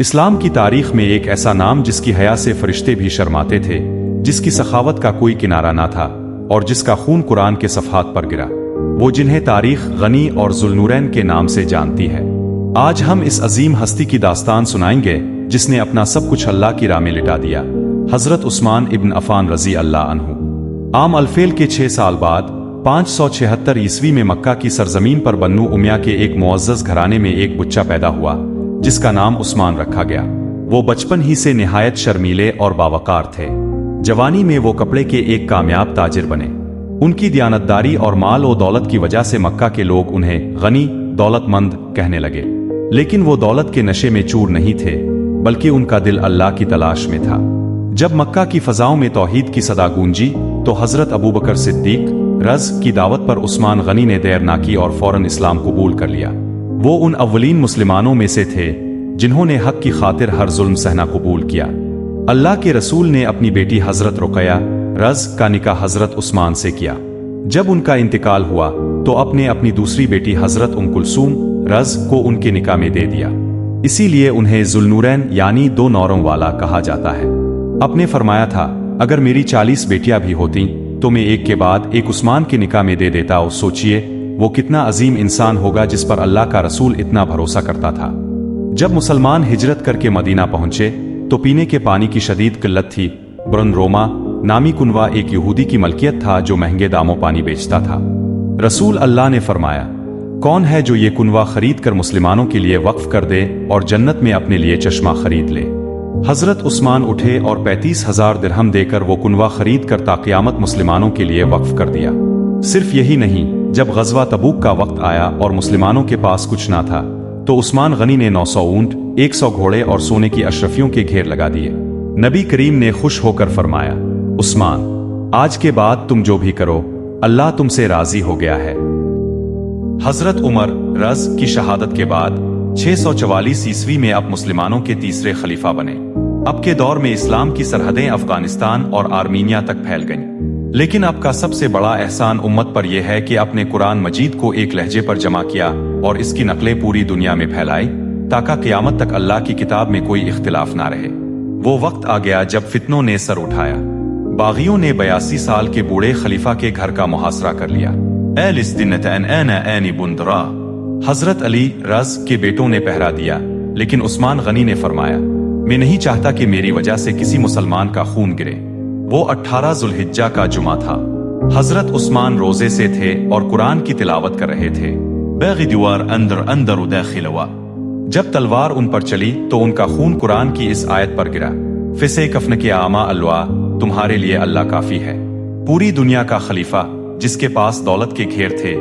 اسلام کی تاریخ میں ایک ایسا نام جس کی حیا سے فرشتے بھی شرماتے تھے، جس کی سخاوت کا کوئی کنارہ نہ تھا اور جس کا خون قرآن کے صفحات پر گرا، وہ جنہیں تاریخ غنی اور ذوالنورین کے نام سے جانتی ہے۔ آج ہم اس عظیم ہستی کی داستان سنائیں گے جس نے اپنا سب کچھ اللہ کی راہ میں لٹا دیا، حضرت عثمان ابن عفان رضی اللہ عنہ۔ عام الفیل کے 6 سال بعد 576 عیسوی میں مکہ کی سرزمین پر بنو امیہ کے ایک معزز گھرانے میں ایک بچہ پیدا ہوا جس کا نام عثمان رکھا گیا۔ وہ بچپن ہی سے نہایت شرمیلے اور باوقار تھے۔ جوانی میں وہ کپڑے کے ایک کامیاب تاجر بنے۔ ان کی دیانتداری اور مال و دولت کی وجہ سے مکہ کے لوگ انہیں غنی، دولت مند کہنے لگے، لیکن وہ دولت کے نشے میں چور نہیں تھے، بلکہ ان کا دل اللہ کی تلاش میں تھا۔ جب مکہ کی فضاؤں میں توحید کی صدا گونجی تو حضرت ابوبکر صدیق رض کی دعوت پر عثمان غنی نے دیر نہ کی اور فوراً اسلام قبول کر لیا۔ وہ ان اولین مسلمانوں میں سے تھے جنہوں نے حق کی خاطر ہر ظلم سہنا قبول کیا۔ اللہ کے رسول نے اپنی بیٹی حضرت رقیہ رض کا نکاح حضرت عثمان سے کیا۔ جب ان کا انتقال ہوا تو اپنی دوسری بیٹی حضرت ام کلثوم رض کو ان کے نکاح میں دے دیا۔ اسی لیے انہیں ذوالنورین یعنی 2 نوروں والا کہا جاتا ہے۔ اپنے فرمایا تھا، اگر میری 40 بیٹیاں بھی ہوتیں تو میں ایک کے بعد ایک عثمان کے نکاح میں دے دیتا۔ اور سوچئے وہ کتنا عظیم انسان ہوگا جس پر اللہ کا رسول اتنا بھروسہ کرتا تھا۔ جب مسلمان ہجرت کر کے مدینہ پہنچے تو پینے کے پانی کی شدید قلت تھی۔ برن روما نامی کنواں ایک یہودی کی ملکیت تھا جو مہنگے داموں پانی بیچتا تھا۔ رسول اللہ نے فرمایا، کون ہے جو یہ کنواں خرید کر مسلمانوں کے لیے وقف کر دے اور جنت میں اپنے لیے چشمہ خرید لے؟ حضرت عثمان اٹھے اور 35,000 درہم دے کر وہ کنواں خرید کر تا قیامت مسلمانوں کے لیے وقف کر دیا۔ صرف یہی نہیں، جب غزوہ تبوک کا وقت آیا اور مسلمانوں کے پاس کچھ نہ تھا تو عثمان غنی نے 900 اونٹ، 100 گھوڑے اور سونے کی اشرفیوں کے گھیر لگا دیے۔ نبی کریم نے خوش ہو کر فرمایا، عثمان، آج کے بعد تم جو بھی کرو اللہ تم سے راضی ہو گیا ہے۔ حضرت عمر رض کی شہادت کے بعد 644 عیسوی میں اب مسلمانوں کے تیسرے خلیفہ بنے۔ اب کے دور میں اسلام کی سرحدیں افغانستان اور آرمینیا تک پھیل گئیں، لیکن اب کا سب سے بڑا احسان امت پر یہ ہے کہ اپنے قرآن مجید کو ایک لہجے پر جمع کیا اور اس کی نقلیں پوری دنیا میں پھیلائی تاکہ قیامت تک اللہ کی کتاب میں کوئی اختلاف نہ رہے۔ وہ وقت آ گیا جب فتنوں نے سر اٹھایا۔ باغیوں نے 82 سال کے بوڑھے خلیفہ کے گھر کا محاصرہ کر لیا۔ حضرت علی رض کے بیٹوں نے پہرا دیا، لیکن عثمان غنی نے فرمایا، میں نہیں چاہتا کہ میری وجہ سے کسی مسلمان کا خون گرے۔ وہ 18 ذوالحجہ کا جمعہ تھا۔ حضرت عثمان روزے سے تھے اور قرآن کی تلاوت کر رہے تھے۔ بیغ دیوار اندر داخل ہوا۔ جب تلوار ان پر چلی تو ان کا خون قرآن کی اس آیت پر گرا، فسے کفن کے آما الوا، تمہارے لیے اللہ کافی ہے۔ پوری دنیا کا خلیفہ جس کے پاس دولت کے گھیر تھے،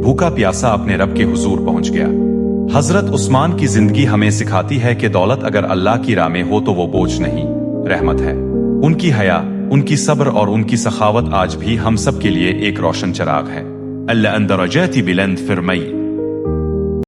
بھوکا پیاسا اپنے رب کے حضور پہنچ گیا۔ حضرت عثمان کی زندگی ہمیں سکھاتی ہے کہ دولت اگر اللہ کی راہ میں ہو تو وہ بوجھ نہیں، رحمت ہے۔ ان کی حیا، ان کی صبر اور ان کی سخاوت آج بھی ہم سب کے لیے ایک روشن چراغ ہے۔ اللہ اندرجاتی بلند فرمائی